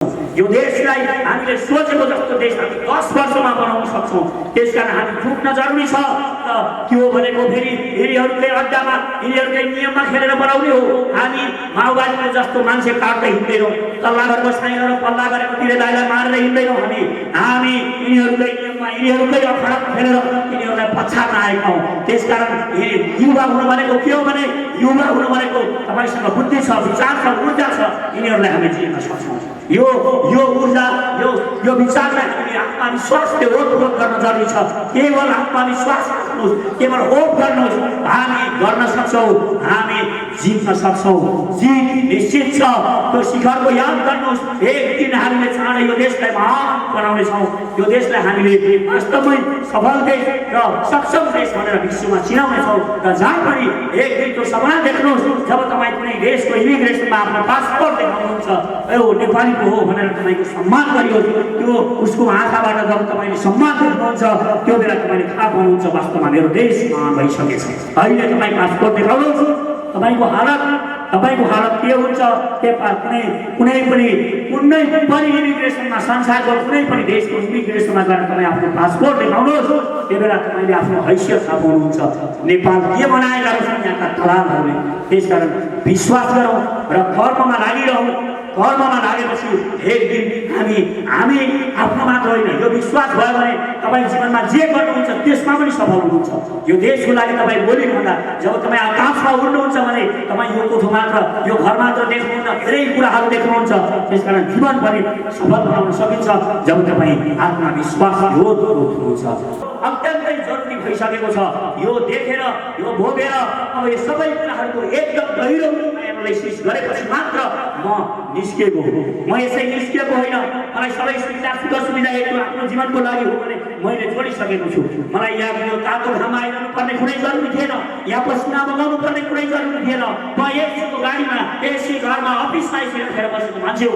यो देशलाई हामीले सोचेको जस्तो देश हामी 10 वर्षमा बनाउन सक्छौं। त्यसकारण हामी झुक्न जरुरी छ। के हो भनेको फेरि यिनीहरुकै अड्डामा यिनीहरुकै नियममा खेलेर बनाउने हो। हामी माओवादीको जस्तो मान्छे काट्दै हिँड्दैनौं। तल्ला घरको साइनहरु पल्ला गरेको तिरे दाइलाई मारेर हिँड्दैनौं। हामी यिनीहरुकै नियममा यिनीहरुकै अखडामा खेलेर यिनीहरुलाई पछाड्न आएका हौं। त्यसकारण युवा हुनु भनेको के हो भने युवा हुनु भनेको तपाईसँग बुद्धि छ, विचार छ, ऊर्जा छ, यिनीहरुलाई हामी जित्न सक्छौं। यो ऊर्जा यो विचारलाई हामी आत्मविश्वासले ओतप्रोत गर्न जरुरी छ। केवल आत्मविश्वास राख्नुस्, केवल होप गर्नुस्, हामी गर्न सक्छौं, हामी जित्न सक्छौं। जित निश्चित छ। त्यो शिखरको याद गर्नुस्। एक दिन हामीले चाँडै यो देशलाई महान बनाउने छौं। यो देशलाई हामीले वास्तवमै सफल देश र सक्षम देश भनेर विश्वमा चिनाउने छौं। र जहाँ पनि एक दिन त्यो सपना देख्नुस्, जब तपाई कुनै देशको इमिग्रेसनमा आफ्नो पासपोर्ट देखाउनुहुन्छ, यो नेपालीको हो भनेर तपाईको सम्मान गरियो, त्यो उसको आँखाबाट जब तपाईले सम्मान देख्नुहुन्छ, त्यो बेला तपाईले थाहा पाउनुहुन्छ वास्तवमा मेरो देश महान भइसकेछ। अहिले तपाई पासपोर्ट देखाउनुहोस्, तपाईको हालत के हुन्छ? कुनै पनि इमिग्रेसनमा, संसारको कुनै पनि देशको इमिग्रेसनमा गएर तपाई आफ्नो पासपोर्ट देखाउनुहोस्, त्यो बेला तपाईले आफ्नो हैसियत थाहा पाउनुहुन्छ। नेपाल के बनाएका छन् यहाँका दलालहरूले। त्यसकारण विश्वास गरौँ र कर्ममा लागिरहौँ। कर्ममा लागेपछि एक दिन हामी आफ्नो मात्र होइन, यो विश्वास भयो भने तपाई जीवनमा जे गर्नुहुन्छ त्यसमा पनि सफल हुनुहुन्छ। यो देशको लागि तपाई बोलिरहँदा जब तपाई आकाशमा उड्नुहुन्छ भने तपाई यो कोठो मात्र, यो घर मात्र देख्नुहुन्न, धेरै कुराहरू देख्नुहुन्छ। त्यसकारण जीवन पनि सफल बनाउन सकिन्छ जब तपाई आत्मविश्वास हुनुहुन्छ। अत्यन्तै जरुरी भइसकेको छ। यो देखेर, यो भोगेर अब यो सबै कुराहरूको एकदम गहिरो एनालाइसिस गरेपछि मात्र म निस्केको हो। म यसै निस्केको होइन। मलाई सबै सुविधा आफ्नो जीवनको लागि हो भने मैले जोडिसकेको छु। मलाई यहाँ यो तातो घाम आइरहनु पर्ने कुनै जरुरी थिएन। यहाँ पसिना बगाउनु पर्ने कुनै जरुरी थिएन। म एसीको गाडीमा, एसी घरमा, अफिसमा खेर बसेको मान्छे हो।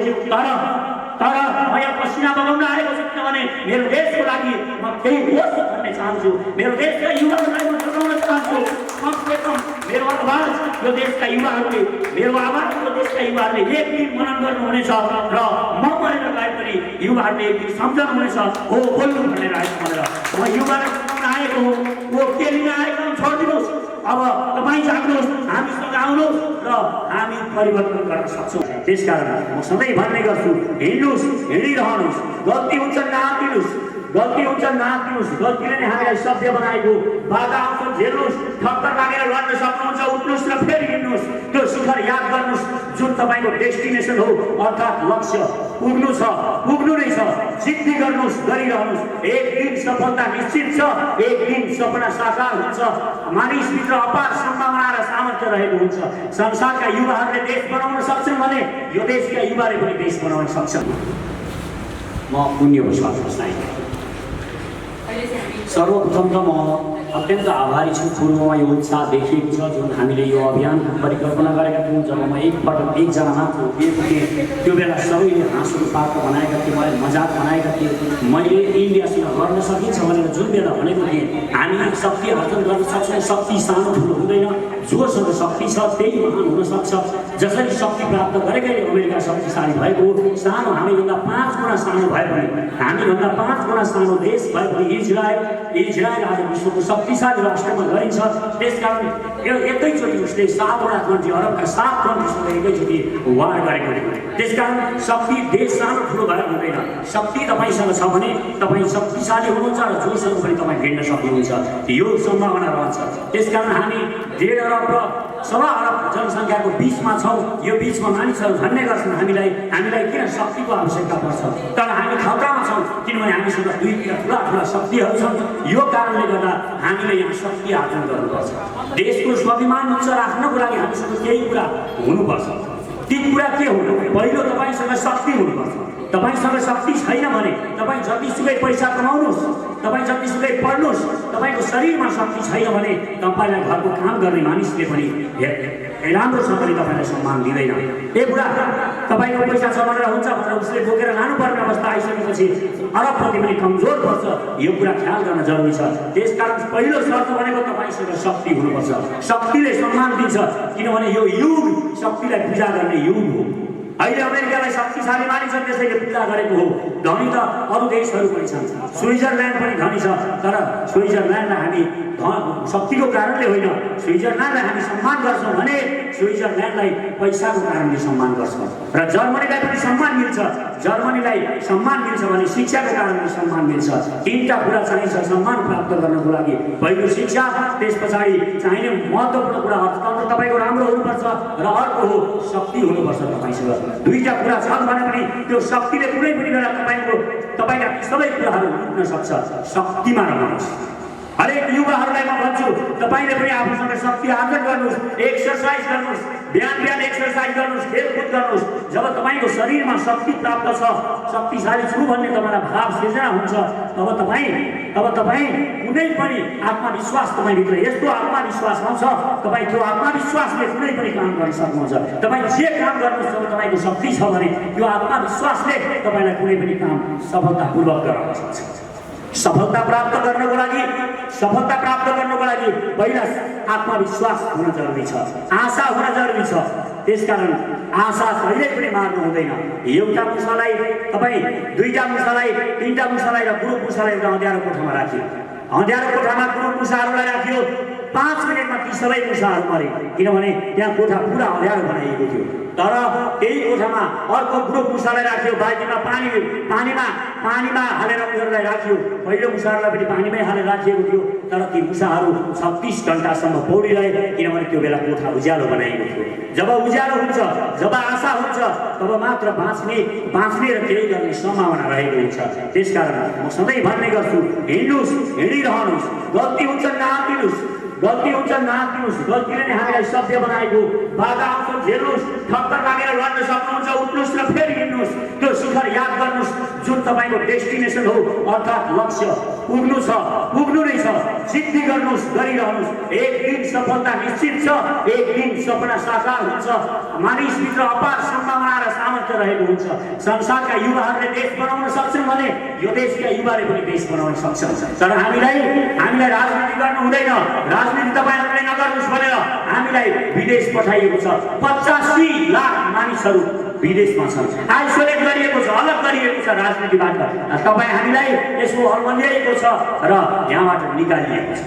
तर म यहाँ पसिना बगाउन आएको छु किनभने मेरो देशको लागि म केही होस् भन्ने चाहन्छु। मेरो देशका युवाहरूलाई म जोगाउन चाहन्छु। कमसे कम मेरो आवाज यो देशका युवाहरूले, मेरो आवाज यो देशका युवाहरूले एक दिन मनन गर्नुहुनेछ र म मरेर गए पनि युवाहरूले एक दिन सम्झनुहुनेछ, हो बोल्नु भनेर आएको भनेर। म युवालाई जोगाउन आएको हो। वो के लिन आएको छोडिदिनुहोस्। अब तपाईँ जाग्नुहोस्, हामीसँग आउनुहोस् र हामी परिवर्तन गर्न सक्छौँ। त्यसकारण म सधैँ भन्ने गर्छु, हिँड्नुहोस्, हिँडिरहनुहोस्। गल्ती हुन्छ नआत्तिनुहोस्, गल्तीले नै हामीलाई सभ्य बनाएको। बाधा आउँछ झेल्नुहोस्, ठक्कर लागेर लड्न सक्नुहुन्छ, उठ्नुहोस् र फेरि हिँड्नुहोस्। त्यो शिखर याद गर्नुहोस् जुन तपाईँको डेस्टिनेसन हो, अर्थात् लक्ष्य पुग्नु नै छ। जिद्दी गर्नुहोस्, गरिरहनुहोस्। एक दिन सफलता निश्चित छ। एक दिन सपना साकार हुन्छ। मानिसभित्र अपार सम्भावना र सामर्थ्य रहेको हुन्छ। संसारका युवाहरूले देश बनाउन सक्छन् भने यो देशका युवाले पनि देश बनाउन सक्छन्। म पुण्य विश्वास बस्छु। सर्वप्रथम त म अत्यन्त आभारी छु। पूर्वमा यो उत्साह देखिएको छ जुन हामीले यो अभियानको परिकल्पना गरेका थियौँ। जब म एकपटक एकजना मात्र उभिएको थिएँ, त्यो बेला सबैले हाँसो पार्क बनाएका थिए, मलाई मजाक बनाएका थिए। मैले इन्डियासँग गर्न सकिन्छ भनेर जुन बेला भनेको थिएँ, हामी शक्ति आर्जन गर्न सक्छौँ। शक्ति सानो ठुलो हुँदैन। जोसँग शक्ति छ त्यही महान हुन सक्छ। जसरी शक्ति प्राप्त गरेकै अमेरिका शक्तिशाली भएको, सानो हामीभन्दा 5 गुणा सानो भए पनि, हामीभन्दा 5 गुणा सानो देश भए पनि इजरायल आज विश्वको शक्तिशाली राष्ट्रमा गरिन्छ। त्यसकारण एकैचोटि उसले 7वटा कन्ट्री, अरबका 7 कन्ट्रीसँग एकैचोटि वार गरेको थियो। त्यसकारण शक्ति देश सानो ठुलो भएर हुँदैन। शक्ति तपाईँसँग छ भने तपाईँ शक्तिशाली हुनुहुन्छ र जोसँग पनि तपाईँ भिड्न सक्नुहुन्छ। यो सम्भावना रहन्छ। त्यसकारण हामी 1.5 अरब र 1.25 अरब जनसङ्ख्याको बिचमा छौँ। यो बिचमा मानिसहरू भन्ने गर्छन् हामीलाई किन शक्तिको आवश्यकता पर्छ, तर हामी खतरामा छौँ किनभने हामीसँग दुईतिर ठुला शक्तिहरू छन्। यो कारणले गर्दा हामीले यहाँ शक्ति आर्जन गर्नुपर्छ। देशको स्वाभिमान उच्च राख्नको लागि हामीसँग केही कुरा हुनुपर्छ। ती कुरा के हुनु? पहिलो तपाईँसँग शक्ति हुनुपर्छ। तपाईसँग शक्ति छैन भने तपाईँ जतिसुकै पैसा कमाउनुहोस्, तपाईँ जतिसुकै पढ्नुहोस्, तपाईँको शरीरमा शक्ति छैन भने तपाईँलाई घरको काम गर्ने मानिसले पनि राम्रोसँगले तपाईँलाई सम्मान दिँदैन। ए बुढा तपाईँको पैसा छ भनेर हुन्छ भनेर उसले बोकेर लानुपर्ने अवस्था आइसकेपछि अरबप्रति पनि कमजोर पर्छ। यो कुरा ख्याल गर्न जरुरी छ। त्यसकारण पहिलो शर्त भनेको तपाईँसँग शक्ति हुनुपर्छ। शक्तिले सम्मान दिन्छ किनभने यो युग शक्तिलाई पूजा गर्ने युग हो। अहिले अमेरिकालाई शक्तिशाली मानिन्छ त्यसैले पूजा गरेको हो। धनी त अरू देशहरू पनि छन्, स्विजरल्यान्ड पनि धनी छ, तर स्विजरल्यान्डलाई हामी शक्तिको कारणले होइन, स्विजरल्यान्डलाई हामी सम्मान गर्छौँ भने स्विजरल्यान्डलाई पैसाको कारणले सम्मान गर्छौँ। र जर्मनीलाई पनि सम्मान मिल्छ, जर्मनीलाई सम्मान मिल्छ भने शिक्षाको कारणले सम्मान मिल्छ। तीनटा कुरा चाहिन्छ सम्मान प्राप्त गर्नको लागि। पहिलो शिक्षा, त्यस पछाडि चाहिने महत्त्वपूर्ण कुरा अर्थतन्त्र तपाईँको राम्रो हुनुपर्छ र अर्को हो शक्ति हुनुपर्छ तपाईँसँग। दुईटा कुरा छन् भने पनि त्यो शक्तिले कुनै पनि बेला तपाईँका सबै कुराहरू लुट्न सक्छ। शक्तिमा रहनुहोस्। हरेक युवाहरूलाई म भन्छु तपाईँले पनि आफूसँग शक्ति आर्जन गर्नुहोस्, एक्सर्साइज गर्नुहोस्, बिहान बिहान एक्सर्साइज गर्नुहोस्, खेलकुद गर्नुहोस्। जब तपाईँको शरीरमा शक्ति प्राप्त छ, शक्तिशाली छु भन्ने तपाईँलाई भाव सिर्जना हुन्छ, तब तपाईँ कुनै पनि आत्मविश्वास तपाईँभित्र यस्तो आत्मविश्वास आउँछ, तपाईँ त्यो आत्मविश्वासले कुनै पनि काम गर्न सक्नुहुन्छ। तपाईँ जे काम गर्नुहोस् जब तपाईँको शक्ति छ भने त्यो आत्मविश्वासले तपाईँलाई कुनै पनि काम सफलतापूर्वक गराउन सक्छ। सफलता प्राप्त गर्नको लागि पहिला आत्मविश्वास हुन जरुरी छ, आशा हुन जरुरी छ। त्यसकारण आशा कहिल्यै पनि मार्नु हुँदैन। एउटा मुसालाई तपाईँ, दुईटा मुसालाई, तीनटा मुसालाई र गुरु मुसालाई एउटा अँध्यारो कोठामा राख्यो। अँध्यारो कोठामा गुरु मुसाहरूलाई राख्यो। 5 मिनटमा ती सबै मुसाहरू मरे, किनभने त्यहाँ कोठा पुरा अँध्यारो बनाइएको थियो। तर त्यही कोठामा अर्को ग्रुप मुसालाई राख्यो, बाल्टीमा पानीमा हालेर उनीहरूलाई राख्यो। पहिलो मुसाहरूलाई पनि पानीमै हालेर राखिएको थियो, तर ती मुसाहरू 36 घण्टासम्म पौडिरहे, किनभने त्यो बेला कोठा उज्यालो बनाइएको थियो। जब उज्यालो हुन्छ, जब आशा हुन्छ, तब मात्र बाँच्ने र केही गर्ने सम्भावना रहेको हुन्छ। त्यसकारण म सधैँ भन्ने गर्छु, हिँड्नुहोस्, हिँडिरहनुहोस्। गल्ती हुन्छ नआत्तिनुहोस्, गल्तीले नै हामीलाई सभ्य बनाएको। बाधा आउँछ झेल्नुहोस्, ठक्कर लागेर लड्न सक्नुहुन्छ, उठ्नुहोस् र फेरि हिँड्नुहोस्। त्यो शिखर याद गर्नुहोस् जुन तपाईँको डेस्टिनेसन हो, अर्थात् लक्ष्य पुग्नु नै छ। सिद्धि गर्नुहोस्, गरिरहनुहोस्। एक दिन सफलता निश्चित छ, एक दिन सपना साकार हुन्छ। मानिसभित्र अपार सम्भावना र सामर्थ्य रहेको हुन्छ। संसारका युवाहरूले देश बनाउन सक्छन् भने यो देशका युवाले पनि देश बनाउन सक्छन्। तर हामीलाई राजनीति गर्नु हुँदैन। राजनीति तपाईँहरूले नगर्नुहोस् भनेर हामीलाई विदेश पठाइएको छ। 85 लाख मानिसहरू विदेशमा छन्, आइसोलेट गरिएको छ, अलग गरिएको छ राजनीतिबाट। तपाईँ हामीलाई यसको अल्मल्याइएको छ र यहाँबाट निकालिएको छ,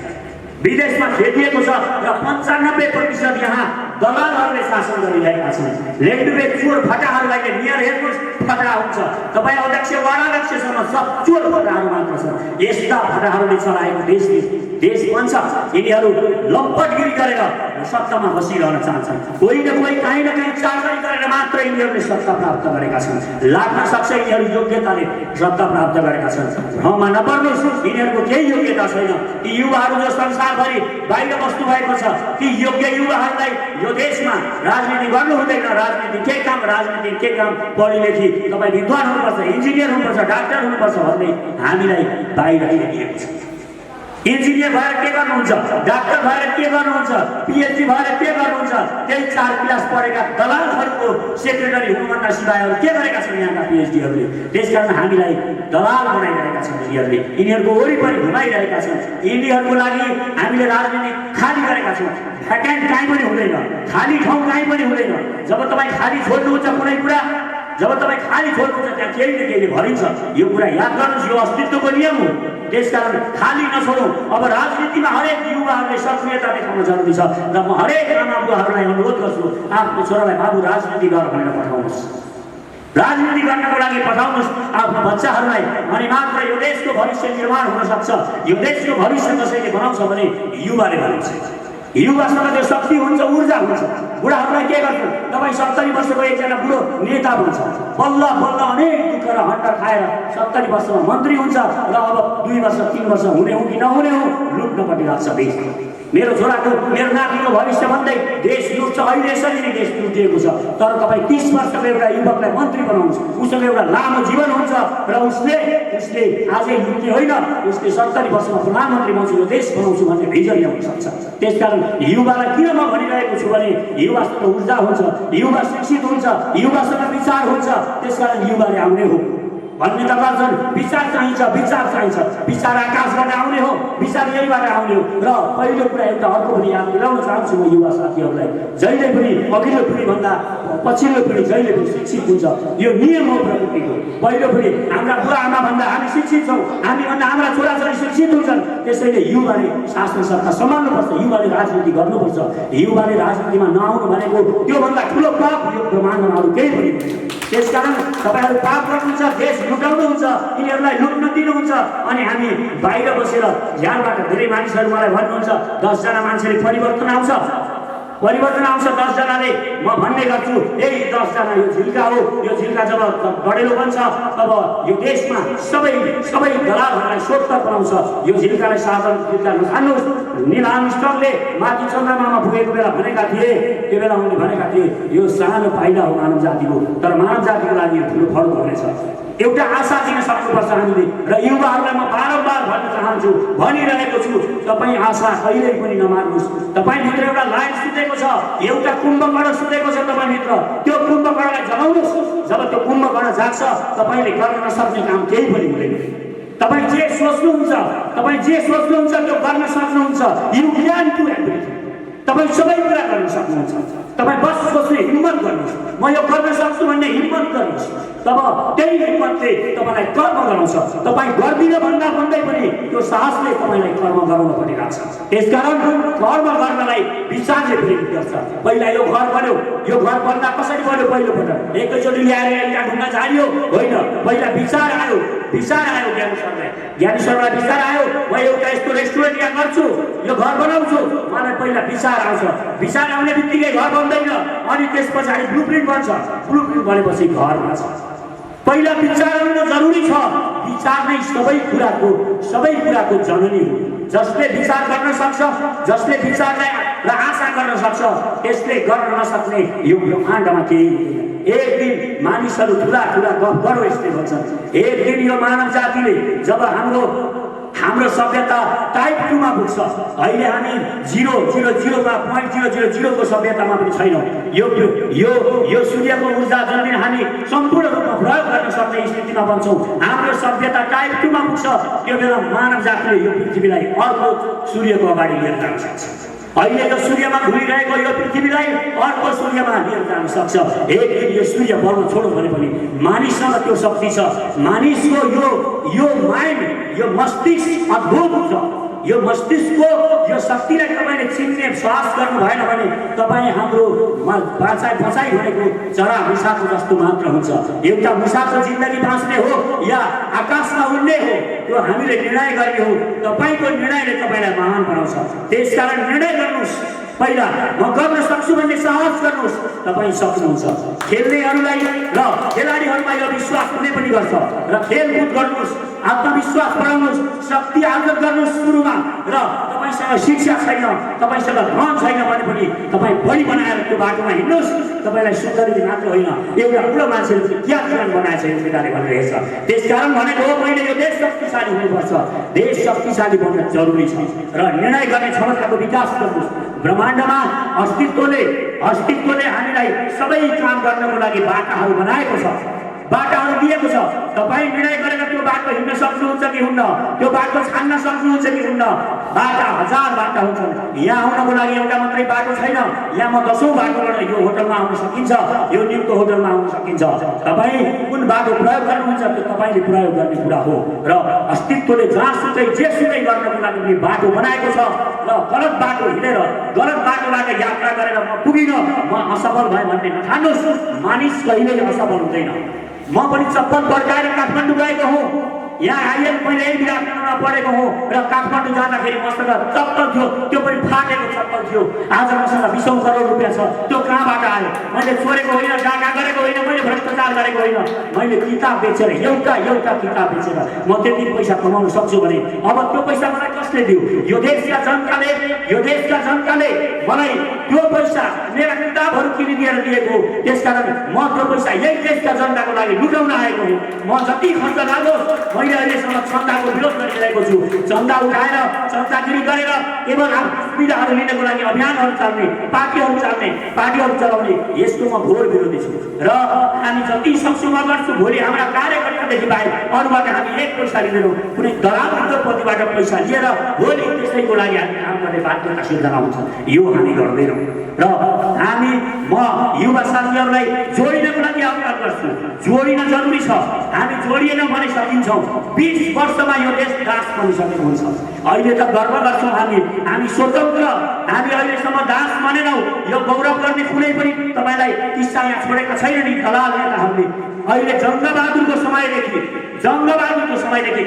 विदेशमा खेदिएको छ र 95% यहाँ दलालहरूले शासन गरिरहेका छन्। लेन्डुबे चोर फटाहरूलाई नियर हेर्नुहोस्, फटा हुन्छ। तपाईँ अध्यक्ष वाराध्यक्षसम्म सब चोर फटाहरू मात्र छन्। यस्ता फटाहरूले चलाएको देश बन्छ। यिनीहरू लम्पटगिरी गरेर सत्तामा बसिरहन चाहन्छन्। कोही न कोही काहीँ न काहीँ चाकरी गरेर मात्र यिनीहरूले सत्ता प्राप्त गरेका छन्। लाग्न सक्छ यिनीहरू योग्यताले सत्ता प्राप्त गरेका छन्। भ्रममा नपर्नुहोस्, यिनीहरूको केही योग्यता छैन। ती युवाहरू जो संसारभरि बाहिर बस्नु भएको छ, ती योग्य युवाहरूलाई यो देशमा राजनीति गर्नु हुँदैन। राजनीति के काम, पढी लेखी तपाईँ विद्वान हुनुपर्छ, इन्जिनियर हुनुपर्छ, डाक्टर हुनुपर्छ भन्दै हामीलाई बाहिर दिएको छ। इन्जिनियर भएर के गर्नुहुन्छ, डाक्टर भएर के गर्नुहुन्छ, पिएचडी भएर के गर्नुहुन्छ? त्यही 4 क्लास पढेका दलालहरूको सेक्रेटरी हुनुभन्दा सिवाय अरू के गरेका छन् यहाँका पिएचडीहरूले? त्यसकारण हामीलाई दलाल बनाइरहेका छन् यिनीहरूले, यिनीहरूको वरिपरि घुमाइरहेका छन्। यिनीहरूको लागि हामीले राजनीति खाली गरेका छौँ। भ्याकेन्ट कहीँ पनि हुँदैन, खाली ठाउँ कहीँ पनि हुँदैन। जब तपाईँ खाली छोड्नुहुन्छ कुनै कुरा, जब तपाईँ खाली छोड्नुहुन्छ त्यहाँ केही न केहीले भरिन्छ। यो कुरा याद गर्नुहोस्, यो अस्तित्वको नियम हो। त्यसकारण खाली नछोडौँ। अब राजनीतिमा हरेक युवाहरूले सक्रियता देखाउन जरुरी छ र म हरेक आमाबुवाहरूलाई अनुरोध गर्छु, आफ्नो छोरालाई बाबु राजनीति गर भनेर पठाउनुहोस्, राजनीति गर्नको लागि पठाउनुहोस् आफ्नो बच्चाहरूलाई। अनि मात्र यो देशको भविष्य निर्माण हुन सक्छ। यो देशको भविष्य कसैले बनाउँछ भने युवाले बनाउँछ। युवासँग त्यो शक्ति हुन्छ, ऊर्जा हुन्छ। बुढाहरूलाई के गर्छ, तपाईँ 70 वर्षको एकजना बुढो नेता हुन्छ, बल्ल अनेक दुःख र हड्डा खाएर 70 वर्षमा मन्त्री हुन्छ र अब 2 वर्ष 3 वर्ष हुने हो कि नहुने हो लुट्नपट्टि लाग्छ देश। मेरो छोराको, मेरो नातिको भविष्य भन्दै देश लुट्छ। अहिले यसरी नै देश लुटिएको छ। तर तपाईँ 30 वर्षको एउटा युवकलाई मन्त्री बनाउनुहोस्, उसँग एउटा लामो जीवन हुन्छ र उसले आजै लुट्ने होइन, उसले 70 वर्षमा प्रधानमन्त्री बन्छु, यो देश बनाउँछु भन्ने भिजन ल्याउन सक्छ। त्यसकारण युवालाई किन म भनिरहेको छु भने युवासँग ऊर्जा हुन्छ, युवा शिक्षित हुन्छ, युवासँग विचार हुन्छ। त्यसकारण युवाले आउने हो। भन्ने त गर्छन्। विचार चाहिन्छ, विचार चाहिन्छ, विचार आकाशबाट आउने हो, विचार यहीबाट आउने हो। र पहिलो कुरा एउटा अर्को पनि याद दिलाउन चाहन्छु म युवा साथीहरूलाई, जहिले पनि अघिल्लो पिँढीभन्दा पछिल्लो पिँढी जहिले पनि शिक्षित हुन्छ, यो नियम हो प्रकृतिको। पहिलो पिँढी हाम्रा बुवा आमाभन्दा हामी शिक्षित छौँ, हामीभन्दा हाम्रा छोराछोरी शिक्षित हुन्छन्। त्यसैले युवाले शासन सत्ता सम्हाल्नुपर्छ, युवाले राजनीति गर्नुपर्छ। युवाले राजनीतिमा नआउनु भनेको त्योभन्दा ठुलो पाप यो ब्रह्माण्डमा अरू केही पनि छैन। त्यसकारण तपाईँहरू पाप गर्नुहुन्छ, देश लुटाउनुहुन्छ, यिनीहरूलाई लुट्न दिनुहुन्छ। अनि हामी बाहिर बसेर झ्यालबाट धेरै मानिसहरू मलाई भन्नुहुन्छ 10 जना मान्छेले परिवर्तन आउँछ, परिवर्तन आउँछ 10 जनाले। म भन्ने गर्छु यही 10 जना यो झिल्का हो। यो झिल्का जब बढेलो बन्छ तब यो देशमा सबै दलालहरूलाई सोत्तर बनाउँछ। यो झिल्कालाई साधन झिल्का नखानुहोस्। नील आर्मस्ट्रङले माथि चन्द्रमामा पुगेको बेला भनेका थिए, त्यो बेला उनले भनेका थिए यो सानो पाइला हो मानव जातिको, तर मानव जातिको लागि ठुलो फल गर्नेछ। एउटा आशा दिन सक्नुपर्छ हामीले। र युवाहरूलाई म बारम्बार भन्न चाहन्छु, भनिरहेको छु, तपाईँ आशा कहिल्यै पनि नमार्नुहोस्। तपाईँभित्र एउटा लाइन सुतेको छ, एउटा कुम्भकर्ण सुतेको छ तपाईँभित्र, त्यो कुम्भकर्णलाई जगाउनुहोस्। जब त्यो कुम्भकर्ण जाग्छ तपाईँले गर्न नसक्ने काम केही पनि हुँदैन। तपाईँ जे सोच्नुहुन्छ त्यो गर्न सक्नुहुन्छ। You can do everything. तपाईँ सबै कुरा गर्न सक्नुहुन्छ। तपाईँ बस सोच्ने हिम्मत गर्नुहोस्, म यो गर्न सक्छु भन्ने हिम्मत गर्नुहोस्। तब त्यही हिम्मतले तपाईँलाई कर्म गराउँछ। तपाईँ गर्दिनँ भन्दा भन्दै पनि त्यो साहसले तपाईँलाई कर्म गराउन परिरहेको छ। त्यसकारण कर्म गर्नलाई विचारले प्रेरित गर्छ। पहिला यो घर बन्यो, यो घर बन्दा कसरी बन्यो? पहिलोपटक एकैचोटि ल्याएर एउटा ढुङ्गा झारियो होइन, पहिला विचार आयो ज्ञानेश्वरलाई विचार आयो, म एउटा यस्तो रेस्टुरेन्ट यहाँ गर्छु, यो घर बनाउँछु। मलाई पहिला विचार आउँछ, विचार आउने बित्तिकै घर बन्दैन, अनि त्यस पछाडि ब्लुप्रिन्ट बन्छ, ब्लुप्रिन्ट बनेपछि घर बन्छ। पहिला विचार आउनु जरुरी छ। विचार नै सबै कुराको जननी हो। जसले विचार गर्न सक्छ, जसले विचारलाई र आशा गर्न सक्छ, त्यसले गर्न नसक्ने यो ब्रह्माण्डमा केही हुँदैन। एक दिन मानिसहरू ठुला गफ गरो यस्तै भन्छन्। एक दिन यो मानव जातिले जब हाम्रो सभ्यता टाइप 2 मा पुग्छ, अहिले हामी 0.000 को सभ्यतामा पनि छैनौँ। यो सूर्यको ऊर्जा जुन दिन हामी सम्पूर्ण रूपमा प्रयोग गर्न सक्ने स्थितिमा बन्छौँ, हाम्रो सभ्यता टाइप 2 मा पुग्छ, त्यो बेला मानव जातिले यो पृथ्वीलाई अर्को सूर्यको अगाडि लिएर जान सक्छ। अहिले यो सूर्यमा घुमिरहेको यो पृथ्वीलाई अर्को सूर्यमा लिएर जान सक्छ। एक दिन यो सूर्य बल्न छोडो भने पनि मानिससँग त्यो शक्ति छ। मानिसको यो माइन्ड, यो मस्तिष्क अद्भुत छ। यो मस्तिष्कको यो शक्तिलाई तपाईँले चिन्ने साहस गर्नु भएन भने तपाईँ हाम्रो बचाइ भनेको चरा मुसाको जस्तो मात्र हुन्छ। एउटा मुसाको जिन्दगी बाँच्ने हो या आकाशमा उड्ने हो, त्यो हामीले निर्णय गर्ने हो। तपाईँको निर्णयले तपाईँलाई महान बनाउँछ। त्यसकारण निर्णय गर्नुहोस्। पहिला म गर्न सक्छु भन्ने साहस गर्नुहोस्। तपाईँ सक्नुहुन्छ। खेल्नेहरूलाई र खेलाडीहरूमा यो विश्वास हुने पनि गर्छ। र खेलकुद गर्नुहोस्, आत्मविश्वास बढाउनुहोस्, शक्ति आर्जन गर्नुहोस् सुरुमा। र तपाईँसँग शिक्षा छैन, तपाईँसँग धन छैन भने पनि तपाईँ बढी बनाएर त्यो बाटोमा हिँड्नुहोस्। तपाईँलाई सुन्दरी मात्र होइन, एउटा ठुलो मान्छेले क्या जीवन बनाएछ यो पिताले भनिरहेछ। त्यसकारण भनेको हो मैले यो देश शक्तिशाली हुनुपर्छ। देश शक्तिशाली बन्न जरुरी छ र निर्णय गर्ने क्षमताको विकास गर्नुहोस्। ब्रह्माण्डमा अस्तित्वले हामीलाई सबै काम गर्नको लागि बाटाहरू बनाएको छ, बाटाहरू दिएको छ। तपाईँ निर्णय गरेर त्यो बाटो हिँड्न सक्नुहुन्छ कि हुन्न, त्यो बाटो छान्न सक्नुहुन्छ कि हुन्न। बाटा 1000 बाटा हुन्छन्। यहाँ आउनको लागि एउटा मात्रै बाटो छैन। यहाँ म 10औं बाटोबाट यो होटलमा आउन सकिन्छ, यो न्युको होटलमा आउन सकिन्छ। तपाईँ कुन बाटो प्रयोग गर्नुहुन्छ त्यो तपाईँले प्रयोग गर्ने कुरा हो। र अस्तित्वले जहाँसुकै जेसुकै गर्नको लागि बाटो बनाएको छ। र गलत बाटो हिँडेर गलत बाटोबाट यात्रा गरेर म पुगिनँ, म असफल भएँ भन्ने नठान्नुहोस्। मानिस कहिल्यै असफल हुँदैन। म पनि चप्पल पड्काएर काठमाडौँ गएको हुँ। यहाँ आइएन मैले यही विराटनगरमा पढेको हुँ र काठमाडौँ जाँदाखेरि मसँग चप्पल थियो, त्यो पनि फाटेको चप्पल थियो। आज मसँग 20 करोड रुपियाँ छ। त्यो कहाँबाट आयो? मैले चोरेको होइन, डाका गरेको होइन, मैले भ्रष्टाचार गरेको होइन। मैले किताब बेचेर एउटा किताब बेचेर म त्यति पैसा कमाउन सक्छु भने अब त्यो पैसा मलाई कसले दियो? यो देशका जनताले मलाई त्यो पैसा मेरा किताबहरू किनिदिएर दिएको। त्यसकारण म त्यो पैसा यही देशका जनताको लागि लुटाउन आएको हुँ। म जति खर्च लाग्यो नहोस्। मैले अहिलेसम्म चन्दाको विरोध गरिरहेको छु। चन्दा उठाएर चन्दागिरी गरेर केवल आफ्नो सुविधाहरू लिनको लागि अभियानहरू चाल्ने, पार्टीहरू चाल्ने, पार्टीहरू चलाउने, यसको म घोर विरोधी छु। र हामी जति सक्छौँ म गर्छु। भोलि हाम्रा कार्यकर्तादेखि बाहेक अरूबाट हामी एक पैसा लिँदैनौँ। कुनै दलालको प्रतिबाट पैसा लिएर भोलि त्यसैको लागि हामी काम गर्ने बाध्यता सिर्जना हुन्छ। यो हामी गर्दैनौँ। र हामी म युवा साथीहरूलाई जोडिनको लागि आह्वान गर्छु। जोडिन जरुरी छ। हामी जोडिएन भने सकिन्छौँ। 20 वर्षमा यो देश दास बनिसकेको हुन्छ। अहिले त गर्व गर्छौँ हामी स्वतन्त्र। हामी अहिलेसम्म दास बनेनौँ। यो गौरव गर्ने कुनै पनि तपाईँलाई किस्सा यहाँ छोडेका छैन नि दलाल नेताहरूले। अहिले जङ्गबहादुरको समयदेखि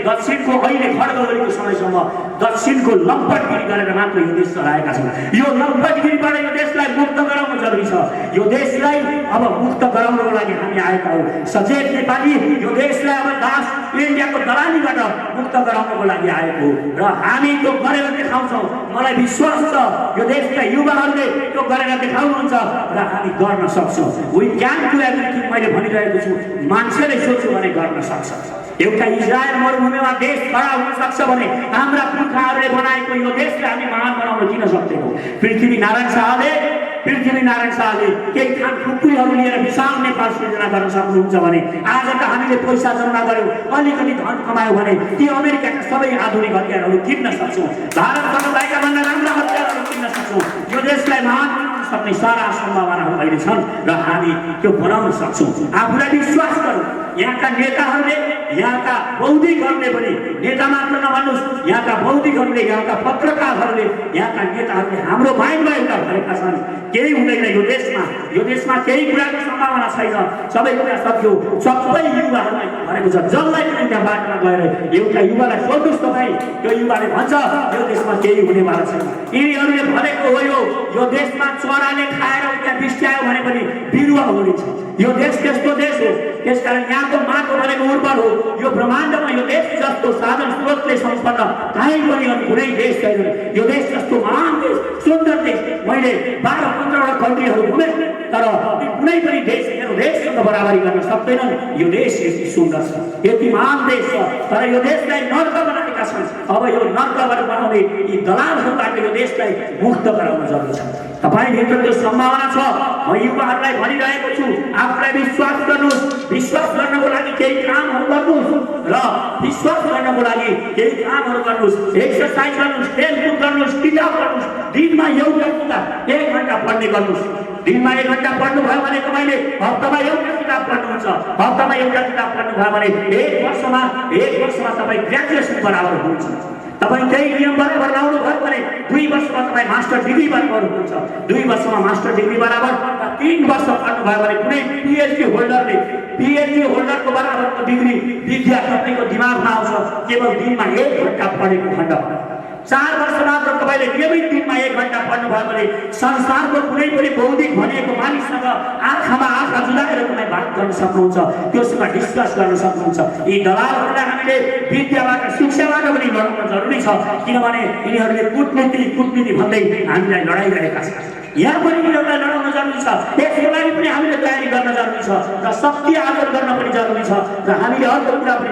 दक्षिणको अहिले खड्गवलीको समयसम्म दक्षिणको लम्पटगिरी गरेर मात्र यो देश चलाएका छन्। यो लम्पटगिरीबाट यो देशलाई मुक्त गराउनु जरुरी छ। यो देशलाई अब मुक्त गराउनको लागि हामी आएका हौँ। सचेत नेपाली यो देशलाई अब दास इन्डियाको दलालीबाट मुक्त गराउनको लागि आएको हो र हामी त्यो गरेर देखाउँछौँ। मलाई विश्वास छ यो देशका युवाहरूले त्यो गरेर देखाउनुहुन्छ र हामी गर्न सक्छौँ। We can do everything. मैले भनिरहेको छु, मान्छेले सोच्यो भने गर्न सक्छ। एउटा इजरायल मरुभूमिमा देश खडा हुन सक्छ भने हाम्रा पुर्खाहरूले बनाएको यो देशलाई हामी महान बनाउन किन सक्दैनौँ? पृथ्वीनारायण शाहले केही खान खुकुरीहरू लिएर विशाल नेपाल सृजना गर्न सक्नुहुन्छ भने आज त हामीले पैसा जम्मा गऱ्यौँ, अलिकति धन कमायौँ भने ती अमेरिकाका सबै आधुनिक हतियारहरू किन्न सक्छौँ। भारतबाट भएका भन्दा राम्रा हतियारहरू किन्न सक्छौँ। यो देशलाई महान बनाउन सक्ने सारा सम्भावनाहरू अहिले छन् र हामी त्यो बनाउन सक्छौँ। आफूलाई विश्वास गरौँ। यहाँका नेताहरूले, यहाँका बौद्धिकहरूले पनि, नेता मात्र नभन्नुहोस्, यहाँका बौद्धिकहरूले, यहाँका पत्रकारहरूले, यहाँका नेताहरूले हाम्रो माइन्डमा एउटा भएका छन् केही हुँदैन यो देशमा केही कुराको सम्भावना छैन, सबै कुरा सक्यो। सबै युवाहरूलाई भनेको छ। जसलाई पनि त्यहाँ बाटोमा गएर एउटा युवालाई सोध्नुहोस् तपाईँ, त्यो युवाले भन्छ यो देशमा केही हुनेवाला छैन। यिनीहरूले भनेको हो यो देशमा चराले खाएर त्यहाँ बिस्ट्यायो भने पनि बिरुवा हुनेछ। यो देश त्यस्तो देश हो। त्यसकारण यहाँको माटो भनेको उर्वर हो। यो ब्रह्माण्डमा यो देश जस्तो साधन स्रोतले सम्पन्न कहीँ पनि कुनै देश छैन। यो देश जस्तो महान देश, सुन्दर देश। मैले 12-15वटा कन्ट्रीहरू घुमेँ तर कुनै पनि देश मेरो देशसँग बराबरी गर्न सक्दैनन्। यो देश यति सुन्दर छ, यति महान देश छ, तर यो देशलाई नर्क बनाएका छन्। अब यो नर्कबाट बनाउने यी दलालहरूबाट यो देशलाई मुक्त गराउन जरुरी छ। तपाईँभित्र त्यो सम्भावना छ। म युवाहरूलाई भनिरहेको छु, आफूलाई विश्वास गर्नुहोस्। विश्वास गर्नको लागि केही कामहरू गर्नुहोस् र विश्वास गर्नको लागि केही कामहरू गर्नुहोस्। एक्सर्साइज गर्नुहोस्, खेलकुद गर्नुहोस्, किताब पढ्नुहोस्। दिनमा एउटा किताब 1 घन्टा पढ्ने गर्नुहोस्। दिनमा 1 घन्टा पढ्नुभयो भने तपाईँले हप्तामा एउटा किताब पढ्नुहुन्छ। हप्तामा एउटा किताब पढ्नुभयो भने एक वर्षमा तपाईँ ग्रेजुएसन बराबर हुनुहुन्छ। तपाईँ त्यही नियम बराबर लाउनु भयो भने 2 वर्षमा तपाईँ मास्टर डिग्री बराबर हुनुहुन्छ। 2 वर्षमा मास्टर डिग्री बराबर र 3 वर्ष पढ्नुभयो भने कुनै पिएचडी होल्डरको बराबरको डिग्री विद्या तपाईँको दिमागमा आउँछ। केवल दिनमा 1 घन्टा पढेको खण्ड। 4 वर्ष मात्र तपाईँले नियमित दिनमा 1 घन्टा पढ्नुभयो भने संसारको कुनै पनि बौद्धिक भनेको मानिससँग आँखामा आँखा जुलाएर तपाईँ बात गर्न सक्नुहुन्छ, त्योसँग डिस्कस गर्न सक्नुहुन्छ। यी दलालहरूलाई हामीले विद्याबाट, शिक्षाबाट पनि लड्न जरुरी छ। किनभने यिनीहरूले कुटनीति भन्दै हामीलाई लडाइरहेका छन्। यहाँ पनि यिनीहरूलाई लडाउन जरुरी छ। यसको लागि पनि हामीले तयारी गर्न जरुरी छ र शक्ति आर्जन गर्न पनि जरुरी छ। र हामीले अर्को कुरा पनि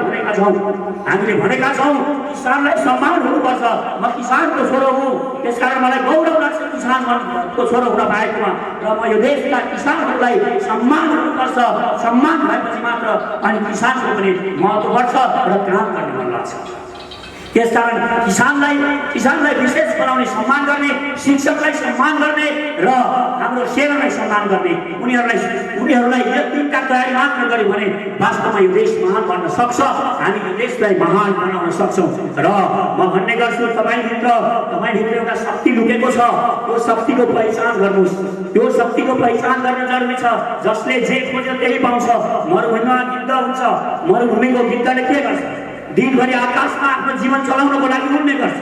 भनेका छौँ, किसानलाई सम्मान हुनुपर्छ। म किसानको छोरो हुँ, त्यसकारण मलाई गौरव लाग्छ किसानको छोरो हुन पाएकोमा। र म यो देशका किसानहरूलाई सम्मान हुनुपर्छ। सम्मान भएपछि मात्र अनि किसानको पनि महत्त्व बढ्छ र काम गर्ने मन लाग्छ। त्यसकारण किसानलाई विशेष बनाउने, सम्मान गर्ने, शिक्षकलाई सम्मान गर्ने र हाम्रो सेनालाई सम्मान गर्ने, उनीहरूलाई यो 3टा तयारी मात्र गर्यो भने वास्तवमा यो देश महान बन्न सक्छ। हामी यो देशलाई महान बनाउन सक्छौँ। र म भन्ने गर्छु तपाईँभित्र एउटा शक्ति लुकेको छ। त्यो शक्तिको पहिचान गर्नुहोस्। त्यो शक्तिको पहिचान गर्न जरुरी छ। जसले जे खोज्यो त्यही पाउँछ। मरुभूमिमा गिद्ध हुन्छ। मरुभूमिको गिद्धले के गर्छ? दिनभरि आकाशमा आफ्नो जीवन चलाउनको लागि उड्ने गर्छ।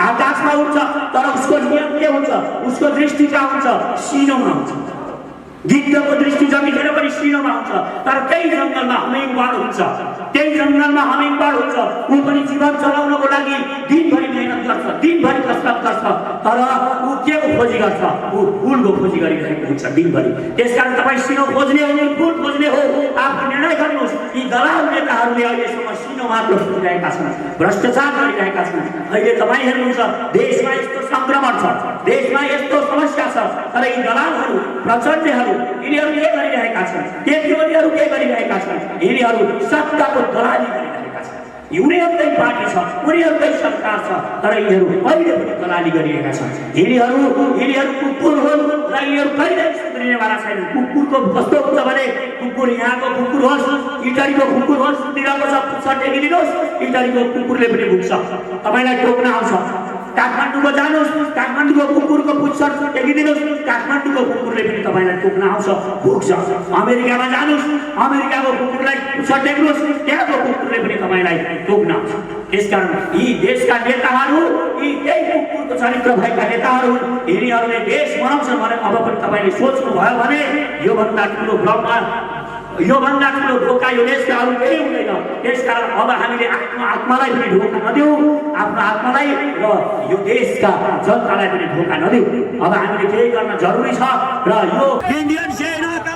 आकाशमा उड्छ तर उसको नियम के हुन्छ? उसको दृष्टि कहाँ हुन्छ? सिनोमा हुन्छ। गिद्धको दृष्टि जतिखेर पनि सिनोमा हुन्छ तर त्यही जङ्गलमा हमिङबर्ड हुन्छ त्यही जङ्गलमा हमिङबर्ड हुन्छ ऊ पनि जीवन चलाउनको लागि दिनभरि मेहनत गर्छ दिनभरि कसरत गर्छ तर ऊ के को खोजी गर्छ ऊ फुलको खोजी गरिरहेको हुन्छ दिनभरि त्यसकारण तपाईँ सिनो खोज्ने हो फुल खोज्ने हो आफ्नो निर्णय गर्नुहोस् यी दलाल नेताहरूले अहिलेसम्म सिनो मात्र खोजिरहेका छन् भ्रष्टाचार गरिरहेका छन् अहिले तपाईँ हेर्नुहुन्छ देशमा यस्तो सङ्क्रमण छ देशमा यस्तो समस्या छ तर यी दलालहरू प्रचण्डहरू यिनीहरू के गरिरहेका छन् केपीओलीहरू के गरिरहेका छन् यिनीहरू सत्ताको दलाली गरिरहेका छन् उनीहरूकै पार्टी छ उनीहरूकै सरकार छ तर यिनीहरू अहिले पनि दलाली गरिरहेका छन् यिनीहरू कुकुर हुन् र यिनीहरू कहिल्यै सुध्रिनेवाला छैनन् कुकुरको कस्तो हुन्छ भने कुकुर यहाँको कुकुर होस् इटरीको कुकुर होस् तिरको सब टेकिदिनुहोस् इटरीको कुकुरले पनि भुक्छ तपाईँलाई टोक्न आउँछ काठमाडौँको जानुहोस् काठमाडौँको कुकुरको पुच्छर टेकिदिनुहोस् काठमाडौँको कुकुरले पनि तपाईँलाई टोक्न आउँछ भुक्छ अमेरिकामा जानुहोस् अमेरिकाको कुकुरलाई पुच्छर टेक्नुहोस् त्यहाँको कुकुरले पनि तपाईँलाई टोक्न आउँछ त्यसकारण यी देशका नेताहरू यी त्यही कुकुरको चरित्र भएका नेताहरू यिनीहरूले देश बनाउँछन् भने अब पनि तपाईँले सोच्नुभयो भने योभन्दा ठुलो ब्रह्म योभन्दा ठुलो धोका यो देशका अरू केही हुँदैन त्यसकारण अब हामीले आफ्नो आत्मालाई पनि धोका नदेऊ आफ्नो आत्मालाई र यो देशका जनतालाई पनि धोका नदेऊ अब हामीले केही गर्न जरुरी छ र यो इन्डियन सेनाका